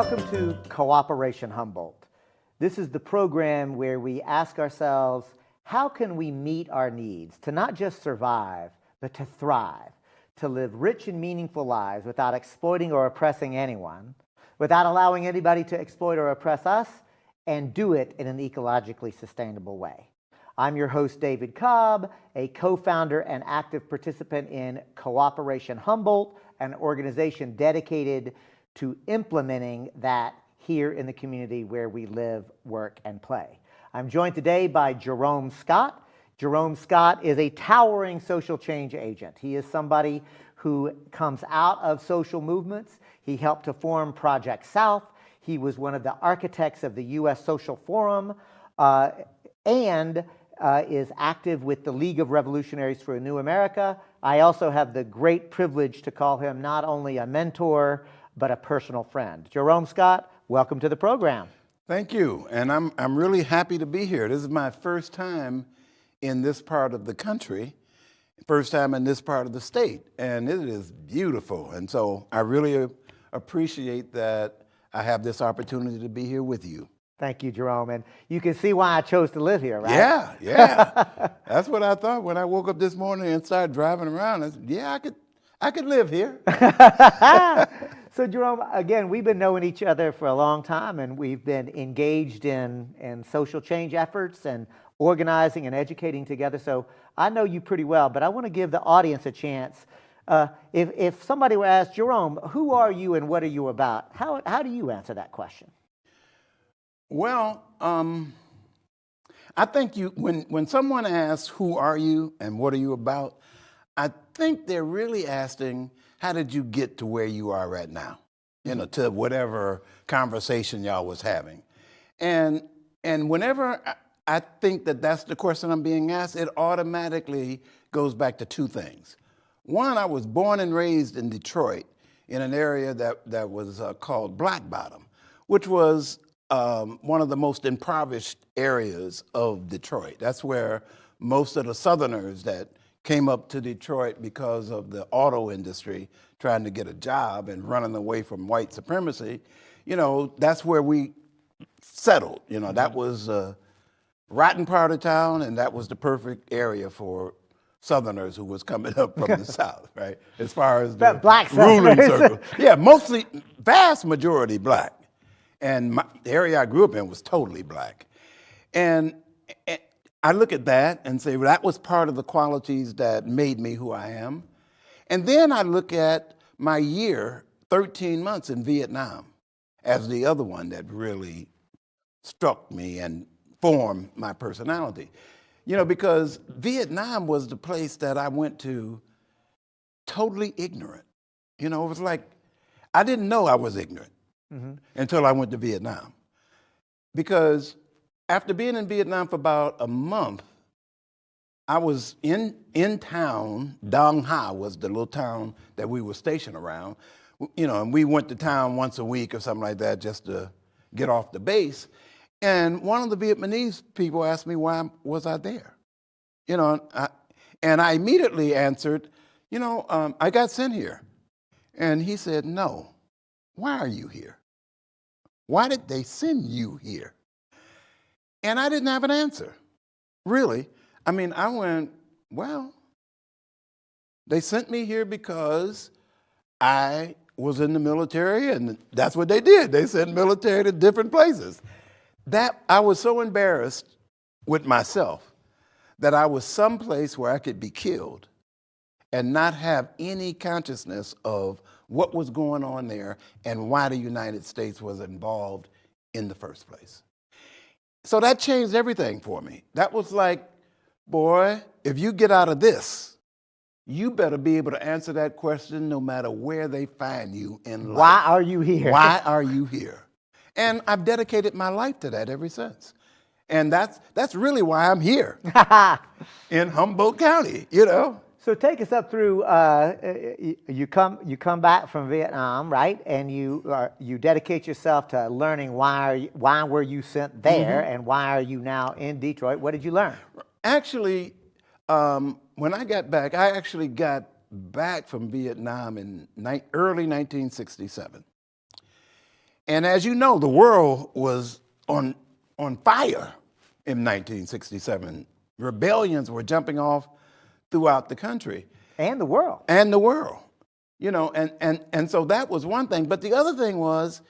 Welcome to Cooperation Humboldt. This is the program where we ask ourselves, how can we meet our needs to not just survive, but to thrive, to live rich and meaningful lives without exploiting or oppressing anyone, without allowing anybody to exploit or oppress us, and do it in an ecologically sustainable way. I'm your host, David Cobb, a co-founder and active participant in Cooperation Humboldt, an organization dedicated to implementing that here in the community where we live, work, and play. I'm joined today by Jerome Scott. Jerome Scott is a towering social change agent. He is somebody who comes out of social movements. He helped to form Project South. He was one of the architects of the U.S. Social Forum and is active with the League of Revolutionaries for a New America. I also have the great privilege to call him not only a mentor, but a personal friend. Jerome Scott, welcome to the program. Thank you, and I'm really happy to be here. This is my first time in this part of the country, first time in this part of the state, and it is beautiful. And so I really appreciate that I have this opportunity to be here with you. Thank you, Jerome. And you can see why I chose to live here, right? Yeah. That's what I thought when I woke up this morning and started driving around. I said, yeah, I could live here. So Jerome, again, we've been knowing each other for a long time, and we've been engaged in social change efforts and organizing and educating together. So I know you pretty well, but I want to give the audience a chance. If somebody were asked, Jerome, who are you and what are you about? How do you answer that question? Well, I think when someone asks, who are you and what are you about, I think they're really asking, how did you get to where you are right now? To whatever conversation y'all was having. And whenever I think that that's the question I'm being asked, it automatically goes back to two things. One, I was born and raised in Detroit in an area that was called Black Bottom, which was one of the most impoverished areas of Detroit. That's where most of the Southerners that came up to Detroit because of the auto industry trying to get a job and running away from white supremacy, that's where we settled. That was a rotten part of town, and that was the perfect area for Southerners who was coming up from the South, right? As far as the black ruling Southerners. circle. Yeah, mostly, vast majority black. And the area I grew up in was totally black. And I look at that and say, well, that was part of the qualities that made me who I am. And then I look at my year, 13 months in Vietnam, as the other one that really struck me and formed my personality. Because Vietnam was the place that I went to totally ignorant. It was like, I didn't know I was ignorant until I went to Vietnam. Because after being in Vietnam for about a month, I was in town. Dong Ha was the little town that we were stationed around. And we went to town once a week or something like that just to get off the base. And one of the Vietnamese people asked me why was I there. And I immediately answered, I got sent here. And he said, no, why are you here? Why did they send you here? And I didn't have an answer, really. I went, well, they sent me here because I was in the military, and that's what they did. They sent military to different places. I was so embarrassed with myself that I was someplace where I could be killed and not have any consciousness of what was going on there and why the United States was involved in the first place. So that changed everything for me. That was like, boy, if you get out of this, you better be able to answer that question no matter where they find you in life. Why are you here? Why are you here? And I've dedicated my life to that ever since. And that's really why I'm here in Humboldt County, So take us up through, you come back from Vietnam, right? And you dedicate yourself to learning why were you sent there and why are you now in Detroit? What did you learn? Actually, when I got back, I actually got back from Vietnam in early 1967. And as you know, the world was on fire in 1967. Rebellions were jumping off throughout the country. And the world. And the world. You know, and so that was one thing. But the other thing was,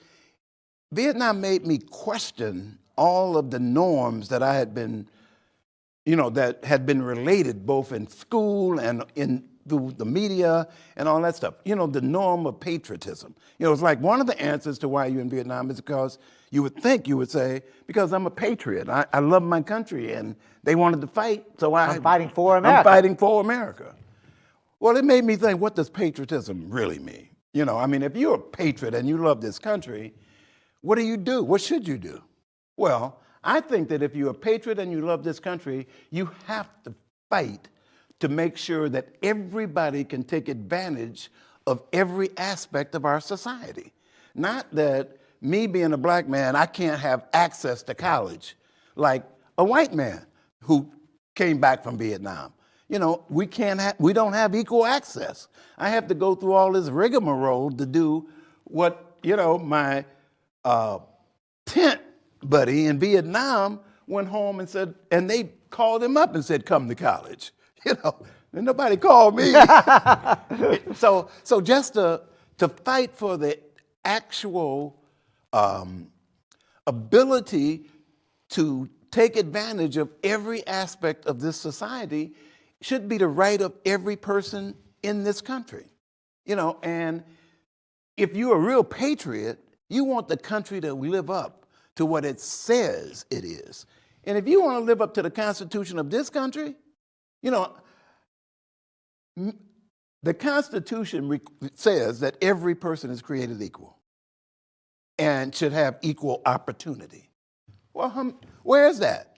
Vietnam made me question all of the norms that I had been, that had been related both in school and in the media and all that stuff. The norm of patriotism. It's like one of the answers to why you're in Vietnam is because you would say, because I'm a patriot. I love my country and they wanted to fight, so I'm fighting for America. I'm fighting for America. Well, it made me think, what does patriotism really mean? If you're a patriot and you love this country, what do you do? What should you do? Well, I think that if you're a patriot and you love this country, you have to fight to make sure that everybody can take advantage of every aspect of our society. Not that me being a black man, I can't have access to college like a white man who came back from Vietnam. We don't have equal access. I have to go through all this rigmarole to do what, my tent buddy in Vietnam went home and said, and they called him up and said, come to college. And nobody called me. So just to fight for the actual ability to take advantage of every aspect of this society should be the right of every person in this country. And if you're a real patriot, you want the country to live up to what it says it is. And if you want to live up to the Constitution of this country, the Constitution says that every person is created equal and should have equal opportunity. Well, where is that?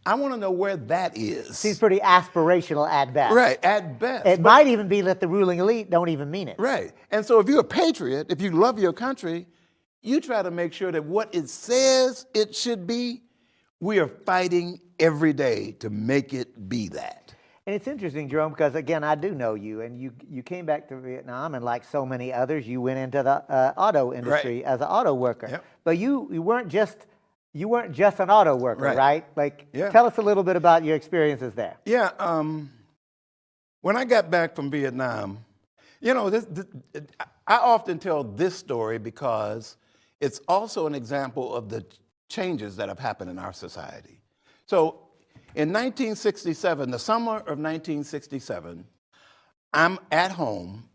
I want to know where that is. Seems pretty aspirational at best. Right, at best. It might even be that the ruling elite don't even mean it. Right. And so if you're a patriot, if you love your country, you try to make sure that what it says it should be, we are fighting every day to make it be that. And it's interesting, Jerome, because again, I do know you, and you came back to Vietnam, and like so many others, you went into the auto industry as an auto worker. Yep. But you weren't just an auto worker, right? Tell us a little bit about your experiences there. Yeah. When I got back from Vietnam, I often tell this story because it's also an example of the changes that have happened in our society. So in 1967, the summer of 1967, I'm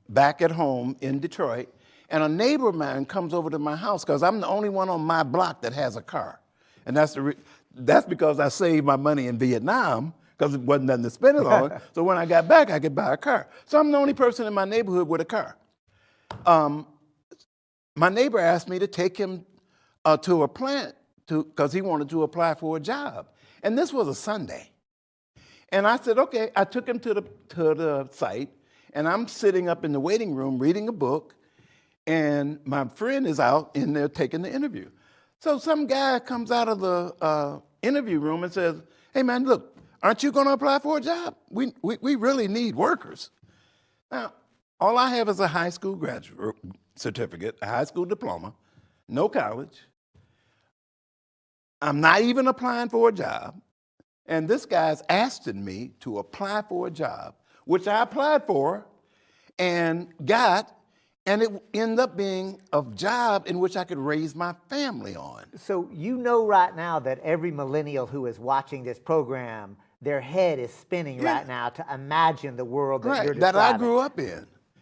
back at home in Detroit, and a neighbor of mine comes over to my house because I'm the only one on my block that has a car. And that's because I saved my money in Vietnam because it wasn't nothing to spend it on. So when I got back, I could buy a car. So I'm the only person in my neighborhood with a car. My neighbor asked me to take him to a plant because he wanted to apply for a job. And this was a Sunday. And I said, okay. I took him to the site, and I'm sitting up in the waiting room reading a book, and my friend is out in there taking the interview. So some guy comes out of the interview room and says, hey man, look, aren't you gonna apply for a job? We really need workers. Now, all I have is a high school graduate certificate, a high school diploma, no college. I'm not even applying for a job. And this guy's asking me to apply for a job, which I applied for and got, and it ended up being a job in which I could raise my family on. So right now that every millennial who is watching this program, their head is spinning right now to imagine the world that you're describing. That I grew up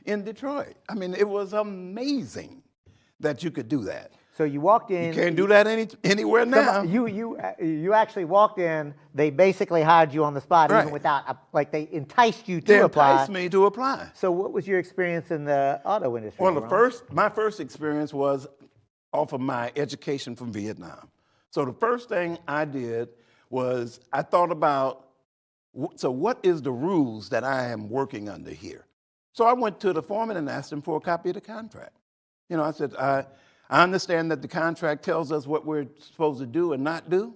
in Detroit. It was amazing that you could do that. So you walked in. You can't do that anywhere now. You actually walked in. They basically hired you on the spot, even without, they enticed you to apply. They enticed me to apply. So what was your experience in the auto industry? Well, my first experience was off of my education from Vietnam. So the first thing I did was I thought about, so what is the rules that I am working under here? So I went to the foreman and asked him for a copy of the contract. I said, I understand that the contract tells us what we're supposed to do and not do,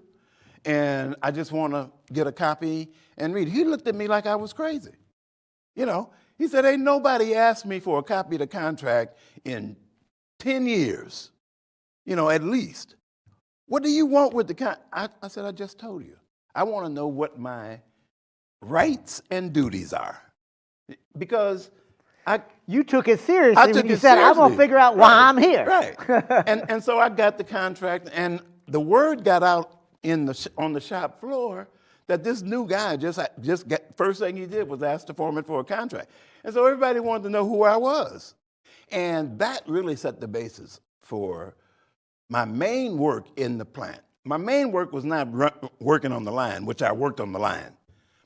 and I just want to get a copy and read. He looked at me like I was crazy. He said, ain't nobody asked me for a copy of the contract in 10 years. at least. What do you want with the I said, I just told you. I want to know what my rights and duties are. Because you took it seriously I took when you it said, I'm going to seriously. figure out why I'm here. Right. And so I got the contract, and the word got out on the shop floor that this new guy first thing he did was ask the foreman for a contract. And so everybody wanted to know who I was. And that really set the basis for my main work in the plant. My main work was not working on the line, which I worked on the line.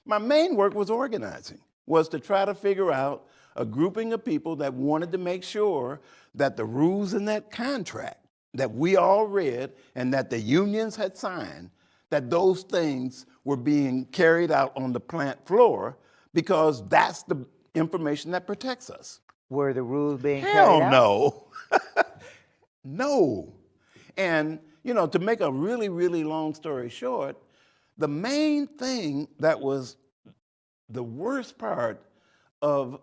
My main work was organizing, was to try to figure out a grouping of people that wanted to make sure that the rules in that contract that we all read and that the unions had signed, that those things were being carried out on the plant floor, because that's the information that protects us. Were the rules being carried Hell out? no. No. And, to make a really, really long story short, the main thing that was the worst part of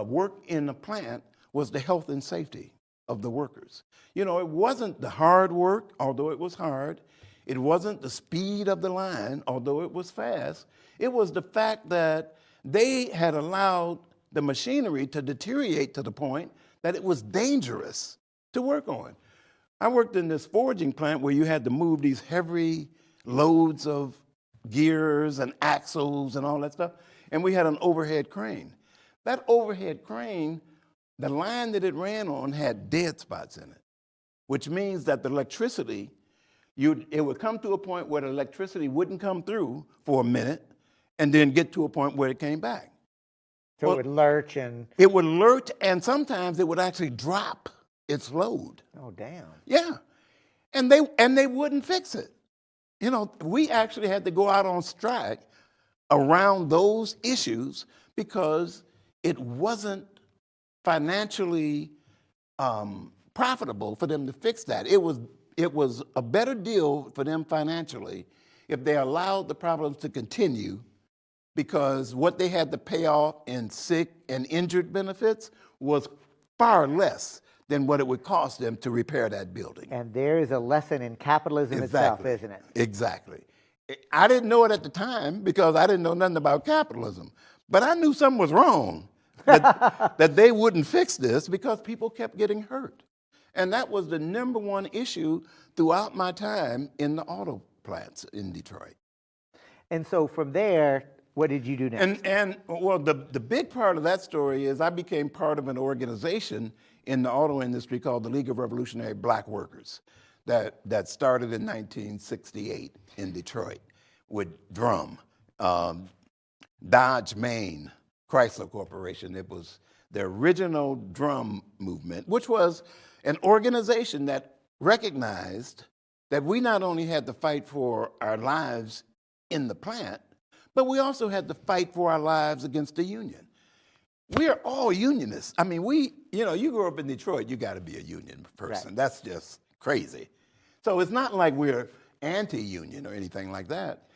work in the plant was the health and safety of the workers. It wasn't the hard work, although it was hard. It wasn't the speed of the line, although it was fast. It was the fact that they had allowed the machinery to deteriorate to the point that it was dangerous to work on. I worked in this forging plant where you had to move these heavy loads of gears and axles and all that stuff, and we had an overhead crane. That overhead crane, the line that it ran on had dead spots in it, which means that the electricity, it would come to a point where the electricity wouldn't come through for a minute and then get to a point where it came back. So it would lurch and... It would lurch, and sometimes it would actually drop its load. Oh, damn. Yeah. And they wouldn't fix it. We actually had to go out on strike around those issues because it wasn't financially profitable for them to fix that. It was a better deal for them financially if they allowed the problems to continue, because what they had to pay off in sick and injured benefits was far less than what it would cost them to repair that building. And there is a lesson in capitalism itself, isn't it? Exactly. I didn't know it at the time because I didn't know nothing about capitalism, but I knew something was wrong, that they wouldn't fix this because people kept getting hurt. And that was the number one issue throughout my time in the auto plants in Detroit. And so from there, what did you do next? And well, the big part of that story is I became part of an organization in the auto industry called the League of Revolutionary Black Workers that started in 1968 in Detroit with Drum, Dodge Main, Chrysler Corporation. It was the original Drum movement, which was an organization that recognized that we not only had to fight for our lives in the plant, but we also had to fight for our lives against the union. We are all unionists. I mean, you grew up in Detroit, you got to be a union person. Right. That's just crazy. So it's not like we're anti-union or anything like that.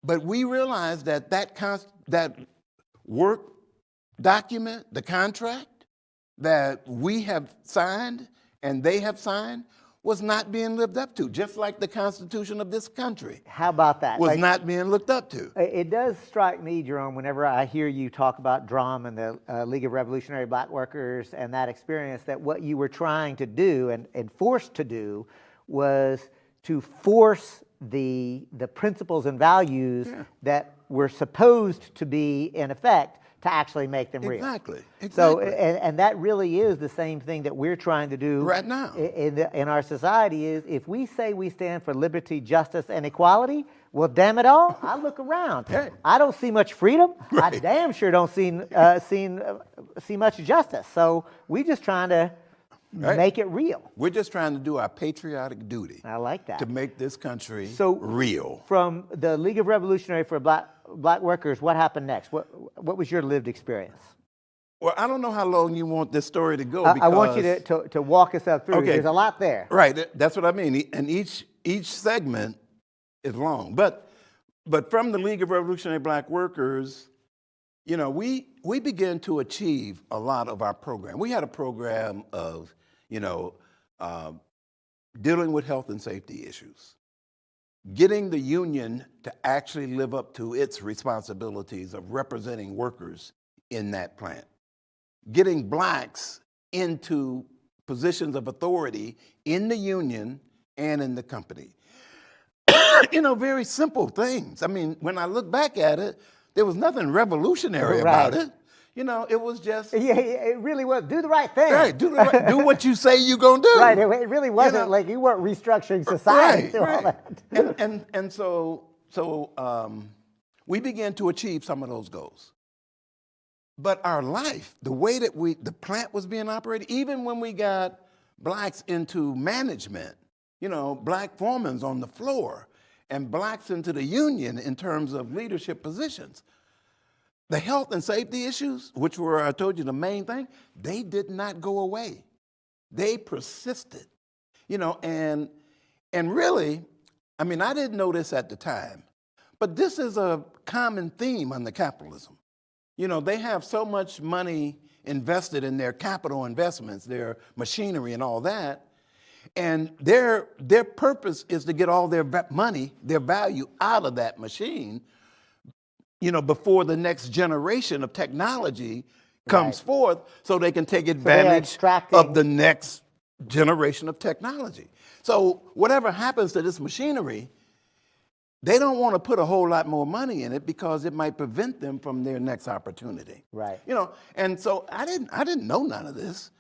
But we realized that work document, the contract that we have signed and they have signed, was not being lived up to, just like the Constitution of this country. How about that? Was not being looked up to. It does strike me, Jerome, whenever I hear you talk about DRUM and the League of Revolutionary Black Workers and that experience, that what you were trying to do and forced to do was to force the principles and values that were supposed to be in effect to actually make them real. Exactly. So, and that really is the same thing that we're trying to do right now in our society. Is if we say we stand for liberty, justice, and equality, well, damn it all, I look around. Hey. I don't see much freedom. Right. I damn sure don't see much justice. So we just trying to make it real. We're just trying to do our patriotic duty. I like that. To make this country real. From the League of Revolutionary for Black Workers, what happened next? What was your lived experience? Well, I don't know how long you want this story to go. I want you to walk us up through. Okay. There's a lot there. Right, that's what I mean. And each segment is long. But from the League of Revolutionary Black Workers, we began to achieve a lot of our program. We had a program of, dealing with health and safety issues, getting the union to actually live up to its responsibilities of representing workers in that plant, getting blacks into positions of authority in the union and in the company. Very simple things. I mean, when I look back at it, there was nothing revolutionary about it. It was just Yeah, it really was. Do the right thing. right. Do what you say you're gonna do. Right. It really wasn't like you weren't restructuring society through all that. And so we began to achieve some of those goals. But our life, the way that the plant was being operated, even when we got blacks into management, black foremen on the floor, and blacks into the union in terms of leadership positions, the health and safety issues, which were, I told you, the main thing, they did not go away. They persisted, and really, I mean, I didn't know this at the time, but this is a common theme under capitalism. They have so much money invested in their capital investments, their machinery and all that, and their purpose is to get all their money, their value out of that machine, before the next generation of technology comes forth, so they can take advantage of the next generation of technology. So whatever happens to this machinery, they don't want to put a whole lot more money in it because it might prevent them from their next opportunity. Right. And so I didn't know none of this,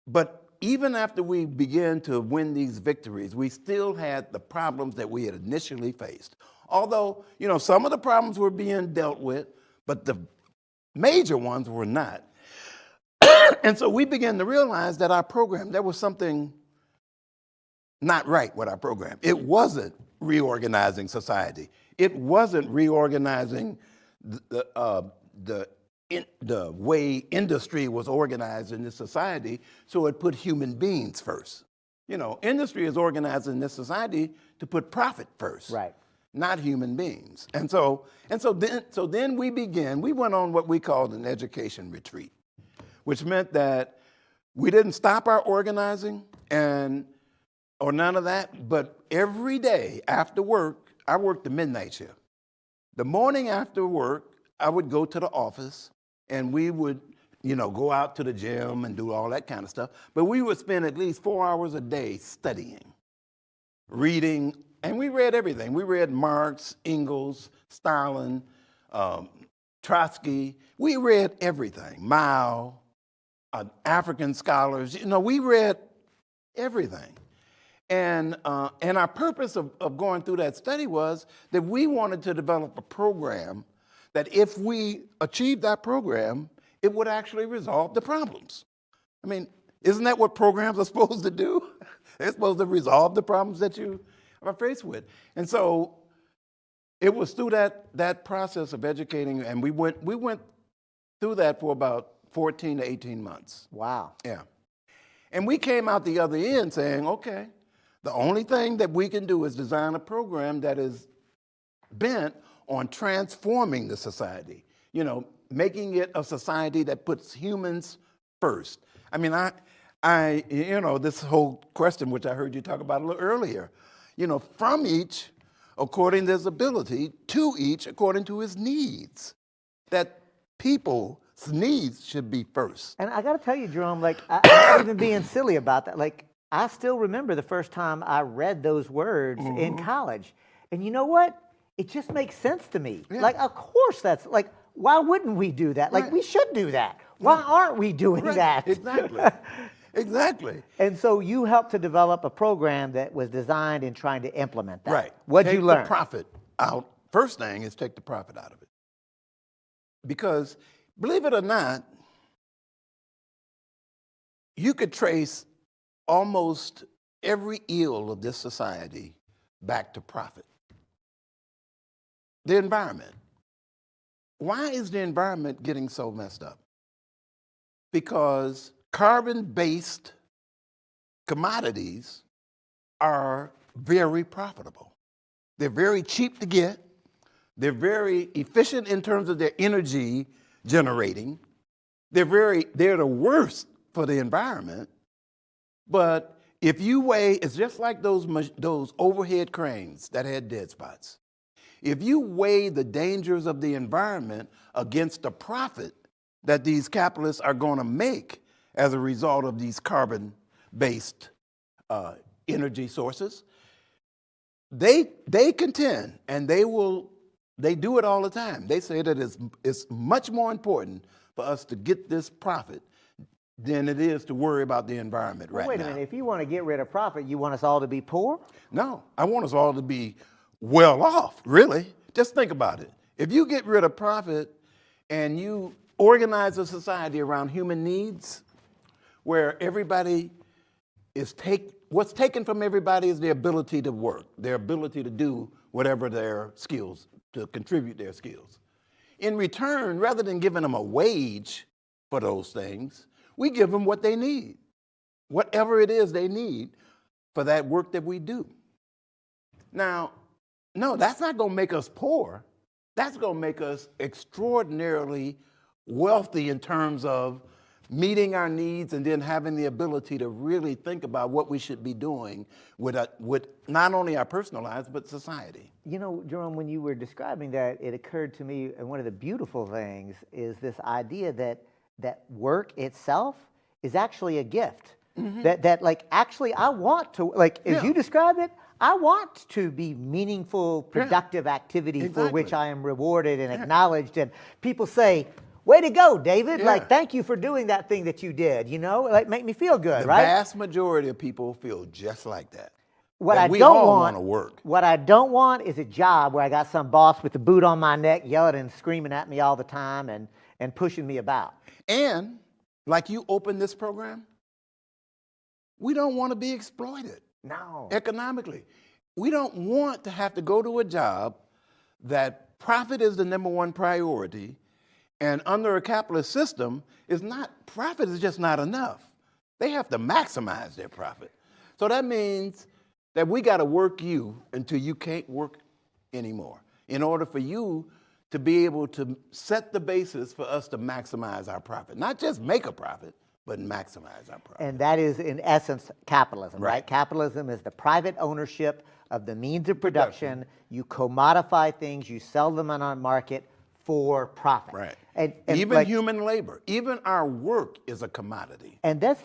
but even after we began to win these victories, we still had the problems that we had initially faced. Although, some of the problems were being dealt with, but the major ones were not. And so we began to realize that our program, there was something not right with our program. It wasn't reorganizing society. It wasn't reorganizing the way industry was organized in this society, so it put human beings first. Industry is organized in this society to put profit first, right, not human beings. And so then we went on what we called an education retreat, which meant that we didn't stop our organizing or none of that, but every day after work, I worked the midnight shift. The morning after work, I would go to the office and we would, go out to the gym and do all that kind of stuff. But we would spend at least 4 hours a day studying, reading, and we read everything. We read Marx, Engels, Stalin, Trotsky. We read everything. Mao, African scholars. We read everything. And our purpose of going through that study was that we wanted to develop a program that if we achieved that program, it would actually resolve the problems. I mean, isn't that what programs are supposed to do? They're supposed to resolve the problems that you are faced with. And so it was through that process of educating, and we went through that for about 14 to 18 months. Wow. Yeah. And we came out the other end saying, okay, the only thing that we can do is design a program that is bent on transforming the society, making it a society that puts humans first. I mean, this whole question, which I heard you talk about a little earlier, from each according to his ability, to each according to his needs, that people's needs should be first. And I got to tell you, Jerome, I'm not even being silly about that. I still remember the first time I read those words in college. And you know what? It just makes sense to me. Yeah. Of course that's, why wouldn't we do that? Right. We should do that. Why aren't we doing that? Exactly. Exactly. And so you helped to develop a program that was designed in trying to implement that. Right. What'd you learn? Take the profit out. First thing is take the profit out of it. Because, believe it or not, you could trace almost every ill of this society back to profit. The environment. Why is the environment getting so messed up? Because carbon-based commodities are very profitable. They're very cheap to get. They're very efficient in terms of their energy generating. They're the worst for the environment, but If you weigh, it's just like those overhead cranes that had dead spots. If you weigh the dangers of the environment against the profit that these capitalists are going to make as a result of these carbon-based energy sources, they contend, and they do it all the time. They say that it's much more important for us to get this profit than it is to worry about the environment right now. Wait a minute, if you want to get rid of profit, you want us all to be poor? No, I want us all to be well off, really. Just think about it. If you get rid of profit and you organize a society around human needs, where everybody is what's taken from everybody is their ability to work, their ability to do whatever their skills, to contribute their skills. In return, rather than giving them a wage for those things, we give them what they need, whatever it is they need for that work that we do. Now, no, that's not going to make us poor. That's going to make us extraordinarily wealthy in terms of meeting our needs and then having the ability to really think about what we should be doing with not only our personal lives, but society. You know, Jerome, when you were describing that, it occurred to me, and one of the beautiful things is this idea that work itself is actually a gift. Mm-hmm. That like, actually, I want to, like, as you described it, I want to be meaningful, productive activity for which I am rewarded and acknowledged. And people say, way to go, David. Like, thank you for doing that thing that you did, you know? Like, make me feel good, right? The vast majority of people feel just like that. What I don't want to work. What I don't want is a job where I got some boss with the boot on my neck yelling and screaming at me all the time and pushing me about. And like you opened this program, we don't want to be exploited. No. Economically. We don't want to have to go to a job that profit is the #1 priority, and under a capitalist system, profit is just not enough. They have to maximize their profit. So that means that we got to work you until you can't work anymore in order for you to be able to set the basis for us to maximize our profit. Not just make a profit, but maximize our profit. And that is, in essence, capitalism, right? Capitalism is the private ownership of the means of production. You commodify things, you sell them on a market for profit. Right. And even like, human labor, even our work is a commodity. And that's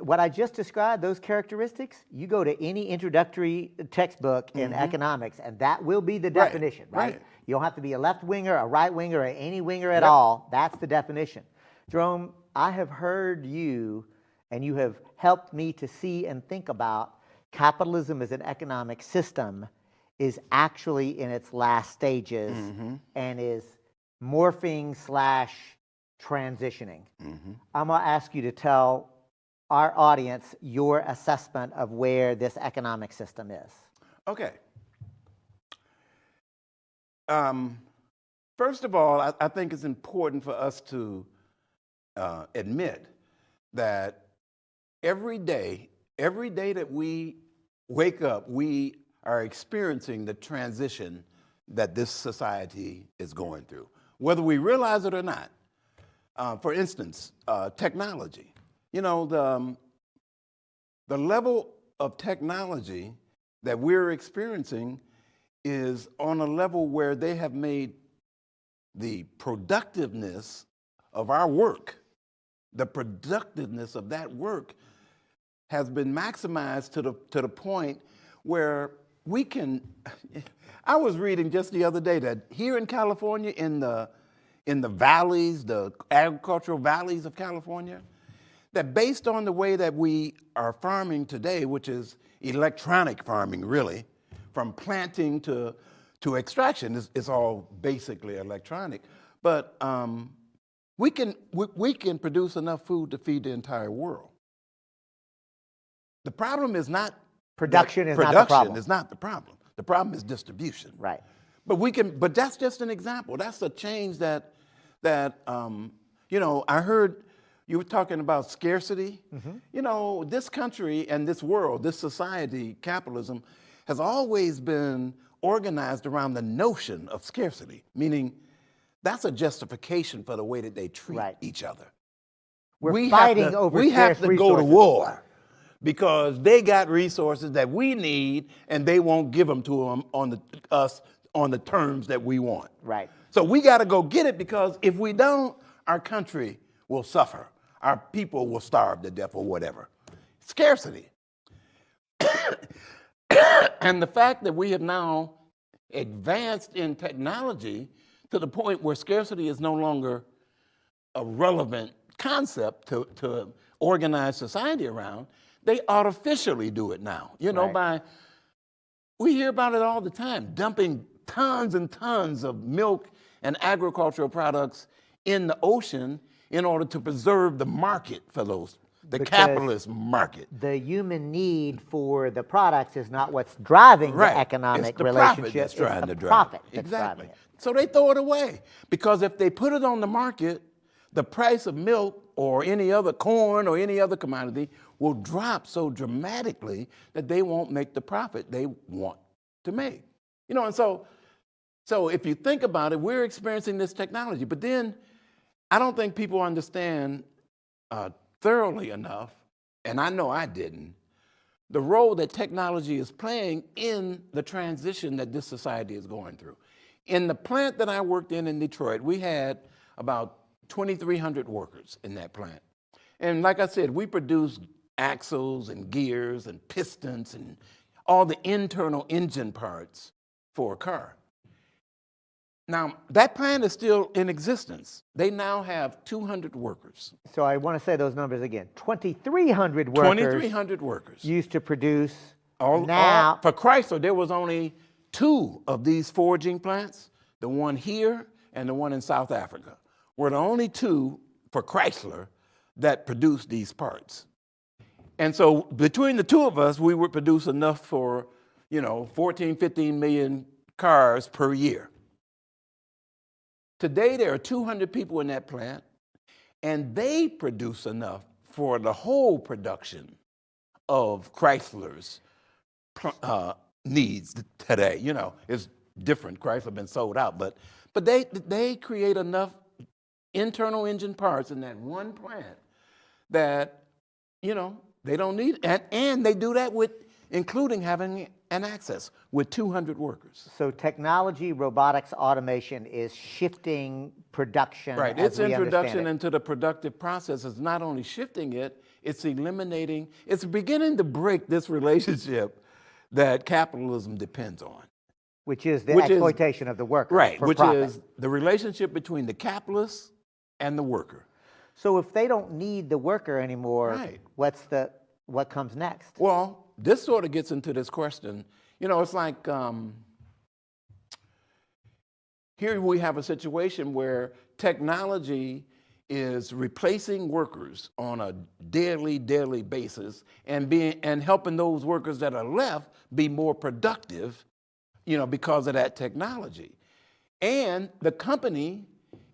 what I just described, those characteristics, you go to any introductory textbook in economics, and that will be the definition, right? You don't have to be a left winger, a right winger, or any winger at all. That's the definition. Jerome, I have heard you, and you have helped me to see and think about capitalism as an economic system is actually in its last stages and is morphing / transitioning. I'm going to ask you to tell our audience your assessment of where this economic system is. Okay. First of all, I think it's important for us to admit that every day that we wake up, we are experiencing the transition that this society is going through, whether we realize it or not. For instance, technology. You know, the level of technology that we're experiencing is on a level where they have made the productiveness of our work, the productiveness of that work has been maximized to the point where we can, I was reading just the other day that here in California, in the valleys, the agricultural valleys of California, that based on the way that we are farming today, which is electronic farming really, from planting to extraction, it's all basically electronic, but we can produce enough food to feed the entire world. The problem is not production is not the problem. Is not the problem. The problem is distribution. Right. But that's just an example. That's a change that you know, I heard you were talking about scarcity. You know, this country and this world, this society, capitalism, has always been organized around the notion of scarcity, meaning that's a justification for the way that they treat each other. We're fighting over scarce resources. We have to go to war because they got resources that we need and they won't give them to us on the terms that we want. Right. So we got to go get it, because if we don't, our country will suffer. Our people will starve to death or whatever. Scarcity. And the fact that we have now advanced in technology to the point where scarcity is no longer a relevant concept to organize society around, they artificially do it now. You know, we hear about it all the time, dumping tons and tons of milk and agricultural products in the ocean in order to preserve the market for those, the capitalist market. The human need for the products is not what's driving the economic it's the relationship. Profit that's trying to drive profit it. that's Exactly. driving it. So they throw it away, because if they put it on the market, the price of milk or any other corn or any other commodity will drop so dramatically that they won't make the profit they want to make. You know, and so if you think about it, we're experiencing this technology, but then I don't think people understand thoroughly enough, and I know I didn't, the role that technology is playing in the transition that this society is going through. In the plant that I worked in Detroit, we had about 2,300 workers in that plant. And like I said, we produced axles and gears and pistons and all the internal engine parts for a car. Now, that plant is still in existence. They now have 200 workers. So I want to say those numbers again. 2,300 workers. 2,300 workers. Used to produce. For Chrysler, there was only 2 of these forging plants, the one here and the one in South Africa, were the only 2 for Chrysler that produced these parts. And so between the 2 of us, we would produce enough for, 14, 15 million cars per year. Today, there are 200 people in that plant, and they produce enough for the whole production of Chrysler's needs today. You know, it's different. Chrysler been sold out, but they create enough internal engine parts in that one plant that, they don't need, and they do that with, including having an Access with 200 workers. So technology, robotics, automation is shifting production. Right, as its we introduction understand it. into the productive process is not only shifting it, it's eliminating, it's beginning to break this relationship that capitalism depends on. Which is the exploitation of the worker. Right, for which profit. is the relationship between the capitalist and the worker. So if they don't need the worker anymore, Right. what comes next? Well, this sort of gets into this question. It's like here we have a situation where technology is replacing workers on a daily basis and helping those workers that are left be more productive, because of that technology. And the company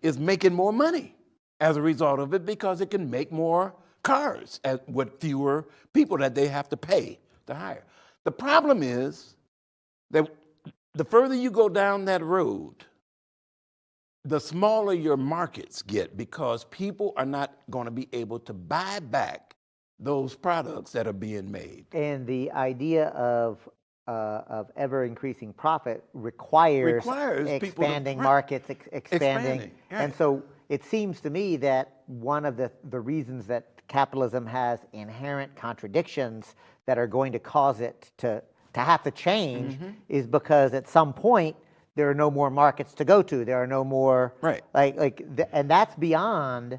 is making more money as a result of it, because it can make more cars with fewer people that they have to pay to hire. The problem is that the further you go down that road, the smaller your markets get, because people are not going to be able to buy back those products that are being made. And the idea of ever increasing profit requires expanding markets, expanding. Right. And so it seems to me that one of the reasons that capitalism has inherent contradictions that are going to cause it to have to change is because at some point there are no more markets to go to. There are no more, and that's beyond,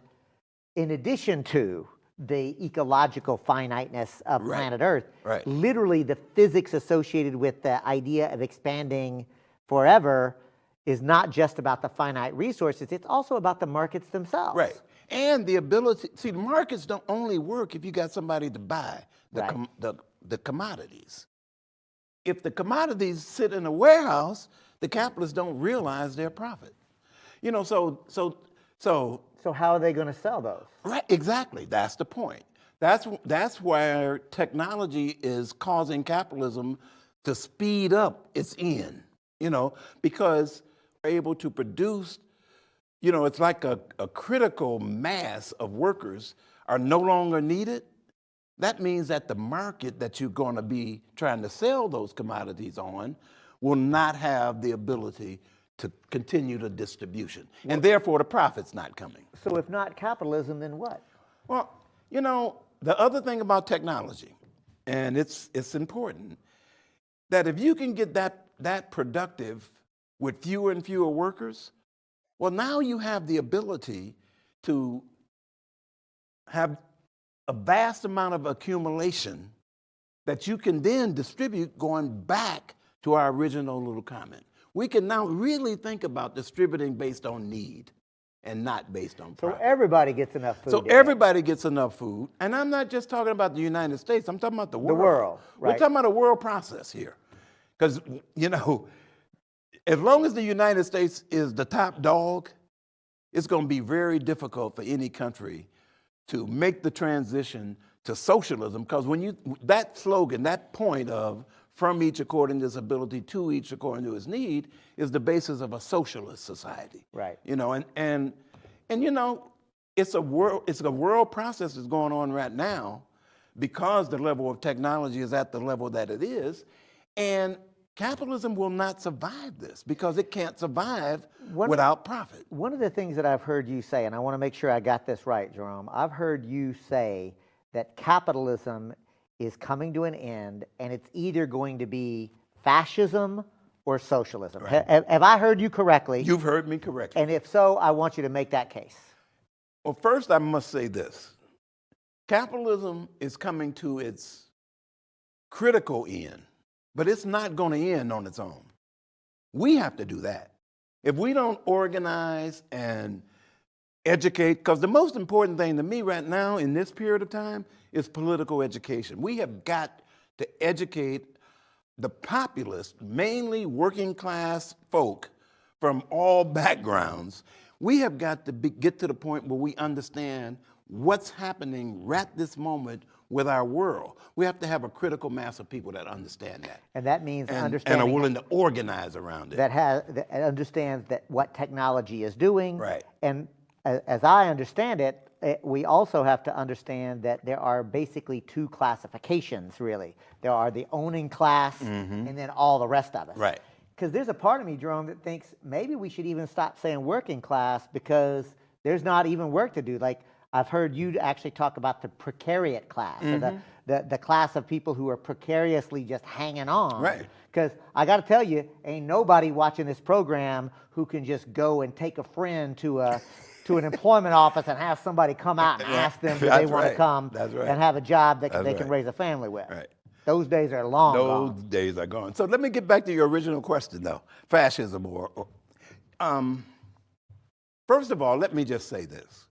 in addition to the ecological finiteness of planet Earth, literally the physics associated with the idea of expanding forever is not just about the finite resources, it's also about the markets themselves. Right. And the ability, see, the markets don't only work if you got somebody to buy the commodities. If the commodities sit in a warehouse, the capitalists don't realize their profit. So how are they going to sell those? Right, exactly. That's the point. That's where technology is causing capitalism to speed up its end, because we're able to produce, it's like a critical mass of workers are no longer needed. that means that the market that you're going to be trying to sell those commodities on will not have the ability to continue the distribution. And therefore, the profit's not coming. So if not capitalism, then what? Well, you know, the other thing about technology, and it's important, that if you can get that productive with fewer and fewer workers, well, now you have the ability to have a vast amount of accumulation that you can then distribute, going back to our original little comment. We can now really think about distributing based on need and not based on profit. So everybody gets enough food. So everybody gets enough food. And I'm not just talking about the United States, I'm talking about the world. The world, right. We're talking about a world process here. Because, you know, as long as the United States is the top dog, it's going to be very difficult for any country to make the transition to socialism. Because when that slogan, that point of from each according to his ability, to each according to his need, is the basis of a socialist society. Right. You know, and you know, it's a world process that's going on right now because the level of technology is at the level that it is, and capitalism will not survive this because it can't survive without profit. One of the things that I've heard you say, and I want to make sure I got this right, Jerome, I've heard you say that capitalism is coming to an end, and it's either going to be fascism or socialism. Right. Have I heard you correctly? You've heard me correctly. And if so, I want you to make that case. Well, first I must say this. Capitalism is coming to its critical end, but it's not going to end on its own. We have to do that. If we don't organize and educate, because the most important thing to me right now in this period of time is political education. We have got to educate the populace, mainly working class folk from all backgrounds. We have got to get to the point where we understand what's happening right this moment with our world. We have to have a critical mass of people that understand that. And that means And understanding are willing to organize around it. that understands that what technology is doing. Right. And as I understand it, we also have to understand that there are basically two classifications, really. There are the owning class and then all the rest of us. Right. Because there's a part of me, Jerome, that thinks maybe we should even stop saying working class because there's not even work to do. Like, I've heard you actually talk about the precariat class, or the class of people who are precariously just hanging on. Right. Because I got to tell you, ain't nobody watching this program who can just go and take a friend to an employment office and have somebody come out and ask them if they want to come and have a job that they can raise a family with. Right. Those days are long gone. Those days are gone. So let me get back to your original question, though. Fascism first of all, let me just say this.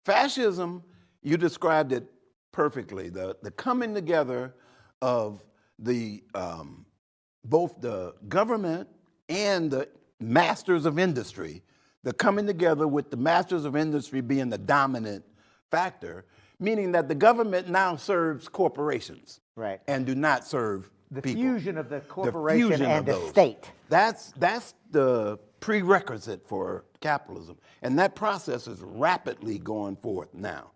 Fascism, you described it perfectly, the coming together of the both the government and the masters of industry, the coming together with the masters of industry being the dominant factor, meaning that the government now serves corporations and do not serve The people. fusion of the corporation fusion and of the those. state. That's the prerequisite for capitalism. And that process is rapidly going forth now.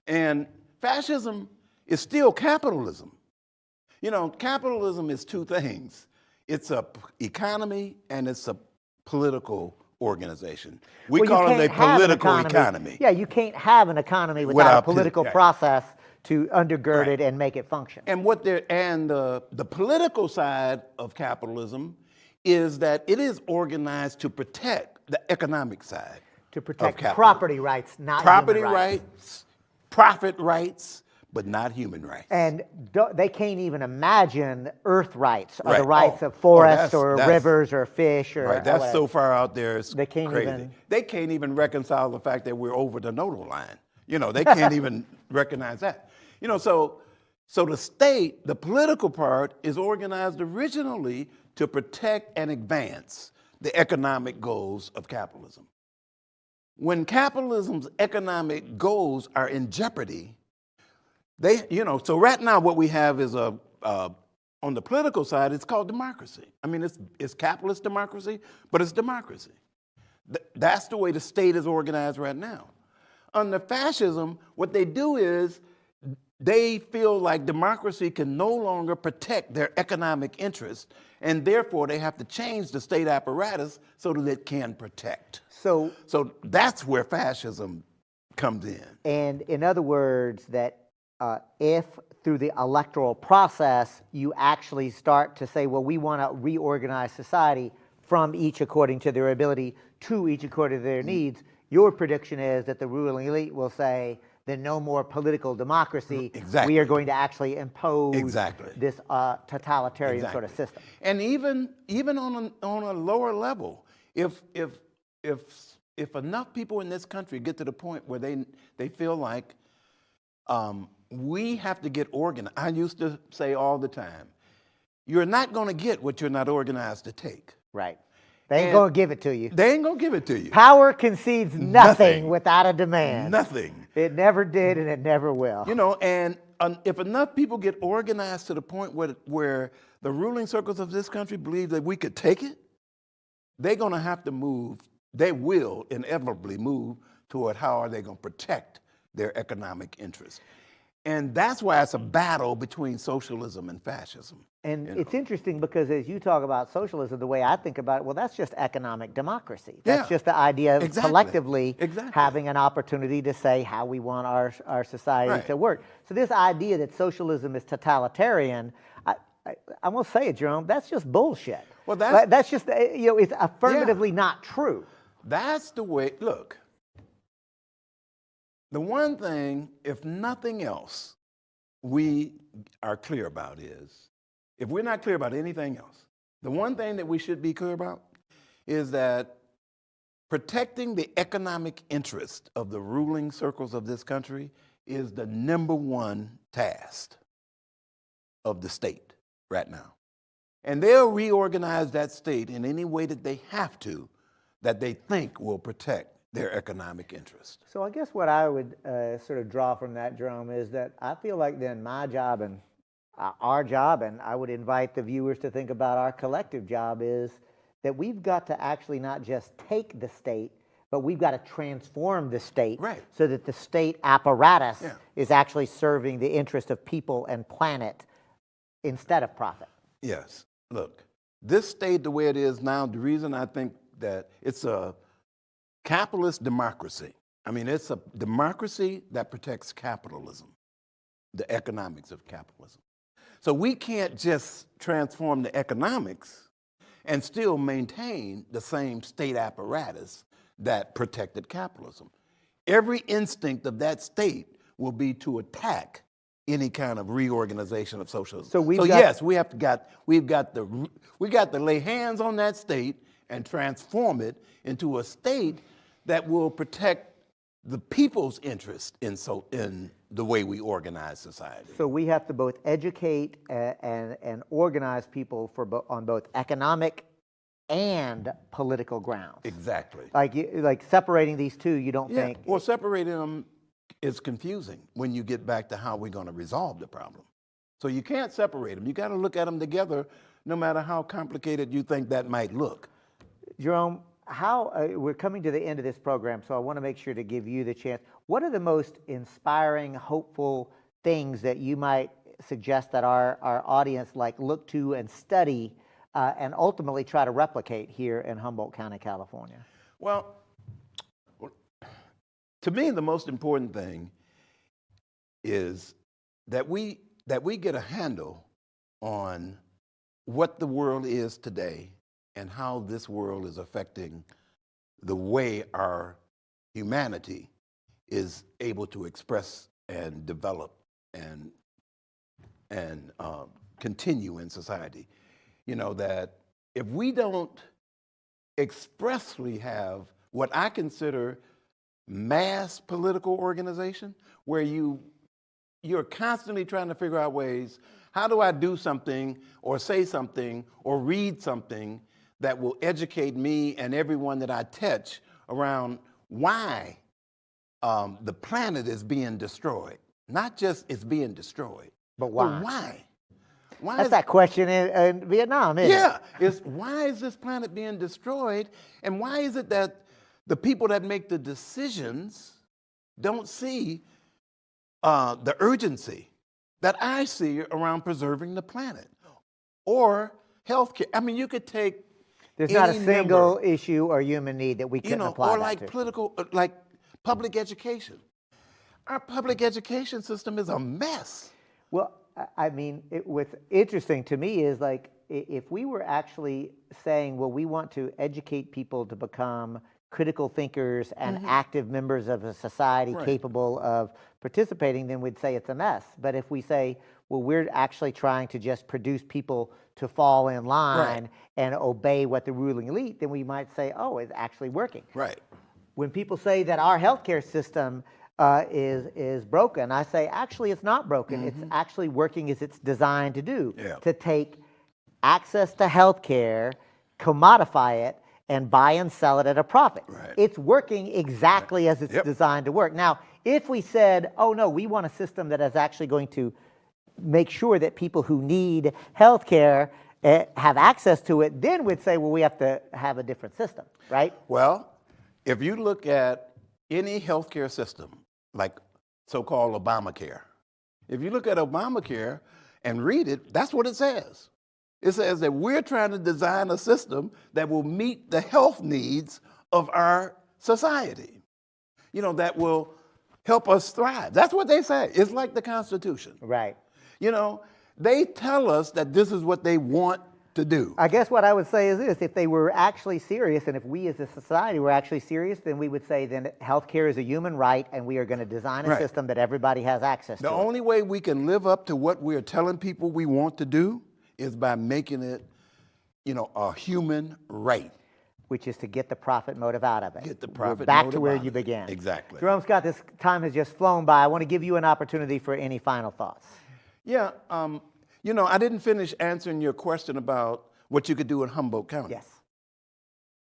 And fascism is still capitalism. You know, capitalism is two things. It's a economy and it's a political organization. We Well, you call it a can't have an political economy. Yeah, you can't have an economy without a political right. process to undergird it and make it function. And the political side of capitalism is that it is organized to protect the economic side. To protect capitalism. property rights, not Property human rights. rights, profit rights, but not human rights. And they can't even imagine earth rights or Right. the rights Oh, of forests that's- or that's- rivers or fish or Right, that's whatever. so far out there, it's They can't crazy. even- They can't even reconcile the fact that we're over the nodal line. You know, they can't even recognize that. You know, so the state, the political part, is organized originally to protect and advance the economic goals of capitalism. When capitalism's economic goals are in jeopardy, so right now what we have is on the political side, it's called democracy. I mean, it's capitalist democracy, but it's democracy. That's the way the state is organized right now. Under fascism, what they do is they feel like democracy can no longer protect their economic interests, and therefore they have to change the state apparatus so that it can protect. So that's where fascism comes in. and in other words, that if through the electoral process you actually start to say, well, we want to reorganize society from each according to their ability to each according to their needs, your prediction is that the ruling elite will say, then no more political democracy. Exactly. We are going to actually impose Exactly. this totalitarian Exactly. sort of system. And even on a lower level, if enough people in this country get to the point where they feel like we have to get organized. I used to say all the time, you're not going to get what you're not organized to take. Right. They ain't going to give it to you. They ain't going to give it to you. Power concedes nothing without a demand. Nothing. It never did and it never will. You know, and if enough people get organized to the point where the ruling circles of this country believe that we could take it, they're going to have to move. They will inevitably move toward how are they going to protect their economic interests. And that's why it's a battle between socialism and fascism. And it's interesting because as you talk about socialism, the way I think about it, well, that's just economic democracy. That's just the idea of collectively having an opportunity to say how we want our society to work. So this idea that socialism is totalitarian, I'm going to say it, Jerome, that's just bullshit. Well, that's just, you know, it's affirmatively not true. That's the way, look, the one thing, if nothing else, we are clear about is, if we're not clear about anything else, the one thing that we should be clear about is that protecting the economic interest of the ruling circles of this country is the #1 task of the state right now. And they'll reorganize that state in any way that they have to, that they think will protect their economic interest. So I guess what I would sort of draw from that, Jerome, is that I feel like then my job and our job, and I would invite the viewers to think about our collective job, is that we've got to actually not just take the state, but we've got to transform the state so that the state apparatus is actually serving the interest of people and planet instead of profit. Yes. Look, this state the way it is now, the reason I think that it's a capitalist democracy. I mean, it's a democracy that protects capitalism, the economics of capitalism. So we can't just transform the economics and still maintain the same state apparatus that protected capitalism. Every instinct of that state will be to attack any kind of reorganization of socialism. So yes, we've got to lay hands on that state and transform it into a state that will protect the people's interest in the way we organize society. So we have to both educate and organize people on both economic and political grounds. Exactly. Like separating these two, you don't think? Well, separating them is confusing when you get back to how we're going to resolve the problem. So you can't separate them. You got to look at them together, no matter how complicated you think that might look. Jerome, we're coming to the end of this program, so I want to make sure to give you the chance. What are the most inspiring, hopeful things that you might suggest that our audience look to and study and ultimately try to replicate here in Humboldt County, California? Well, to me, the most important thing is that we get a handle on what the world is today and how this world is affecting the way our humanity is able to express and develop and continue in society. You know, that if we don't expressly have what I consider mass political organization, where you're constantly trying to figure out ways, how do I do something or say something or read something that will educate me and everyone that I touch around why the planet is being destroyed. Not just it's being destroyed, but why? But why? That's that question in Vietnam, isn't it? It's why is this planet being destroyed, and why is it that the people that make the decisions don't see the urgency that I see around preserving the planet or healthcare. I mean, you could take There's not a any single number, issue or human need that we couldn't apply or that like to. political, like public education. Our public education system is a mess. Well, I mean, what's interesting to me is like if we were actually saying, well, we want to educate people to become critical thinkers and active members of a society capable of participating, then we'd say it's a mess. But if we say, well, we're actually trying to just produce people to fall in line and obey what the ruling elite, then we might say, oh, it's actually working. Right. When people say that our healthcare system is broken, I say, actually, it's not broken. It's actually working as it's designed to do, to take access to healthcare, commodify it, and buy and sell it at a profit. It's working exactly as it's designed to work. Now, if we said, oh, no, we want a system that is actually going to make sure that people who need healthcare have access to it, then we'd say, well, we have to have a different system, right? Well, if you look at any healthcare system, like so-called Obamacare, if you look at Obamacare and read it, that's what it says. It says that we're trying to design a system that will meet the health needs of our society, that will help us thrive. That's what they say. It's like the Constitution. Right. They tell us that this is what they want to do. I guess what I would say is this: if they were actually serious, and if we as a society were actually serious, then we would say then healthcare is a human right, and we are going to design a system that everybody has access to. The only way we can live up to what we're telling people we want to do is by making it, a human right. Which is to get the profit motive out of it. Get the profit We're back motive to where out you of it. began. Exactly. Jerome Scott, this time has just flown by. I want to give you an opportunity for any final thoughts. Yeah, I didn't finish answering your question about what you could do in Humboldt County. Yes.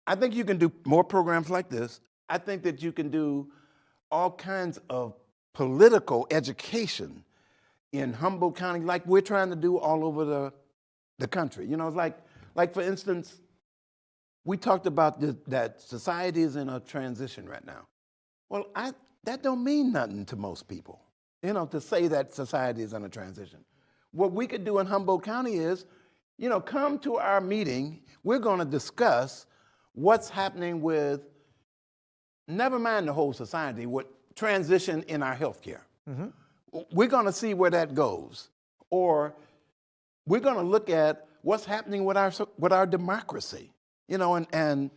I think you can do more programs like this. I think that you can do all kinds of political education in Humboldt County like we're trying to do all over the country. It's like for instance, we talked about that society is in a transition right now. Well, that don't mean nothing to most people, to say that society is in a transition. What we could do in Humboldt County is, come to our meeting. We're going to discuss what's happening with, never mind the whole society, what transition in our healthcare. We're going to see where that goes. Or we're going to look at what's happening with our democracy, and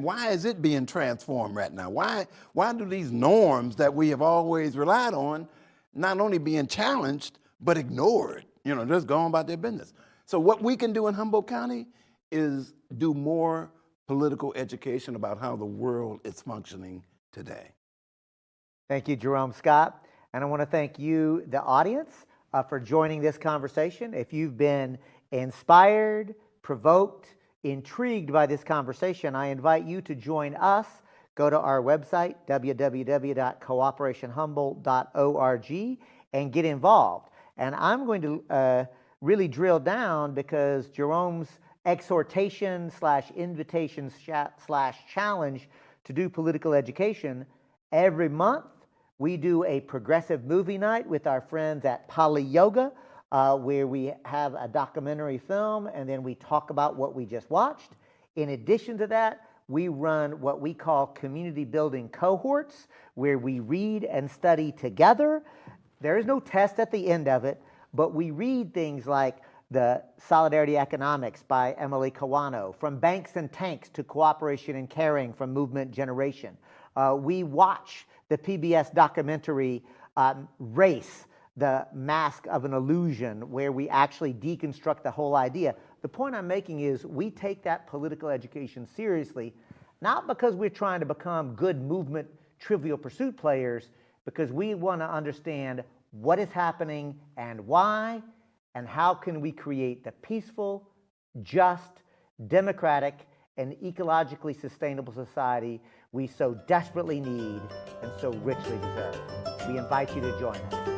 why is it being transformed right now? Why do these norms that we have always relied on not only being challenged, but ignored, just going about their business? So what we can do in Humboldt County is do more political education about how the world is functioning today. Thank you, Jerome Scott. And I want to thank you, the audience, for joining this conversation. If you've been inspired, provoked, intrigued by this conversation, I invite you to join us. Go to our website, www.cooperationhumboldt.org, and get involved. And I'm going to really drill down because Jerome's exhortation / invitation / challenge to do political education, every month we do a progressive movie night with our friends at Poly Yoga, where we have a documentary film and then we talk about what we just watched. In addition to that, we run what we call community building cohorts, where we read and study together. There is no test at the end of it, but we read things like the Solidarity Economics by Emily Kawano, From Banks and Tanks to Cooperation and Caring from Movement Generation. We watch the PBS documentary Race, the Mask of an Illusion, where we actually deconstruct the whole idea. The point I'm making is we take that political education seriously, not because we're trying to become good movement Trivial Pursuit players, because we want to understand what is happening and why, and how can we create the peaceful, just, democratic, and ecologically sustainable society we so desperately need and so richly deserve. We invite you to join us.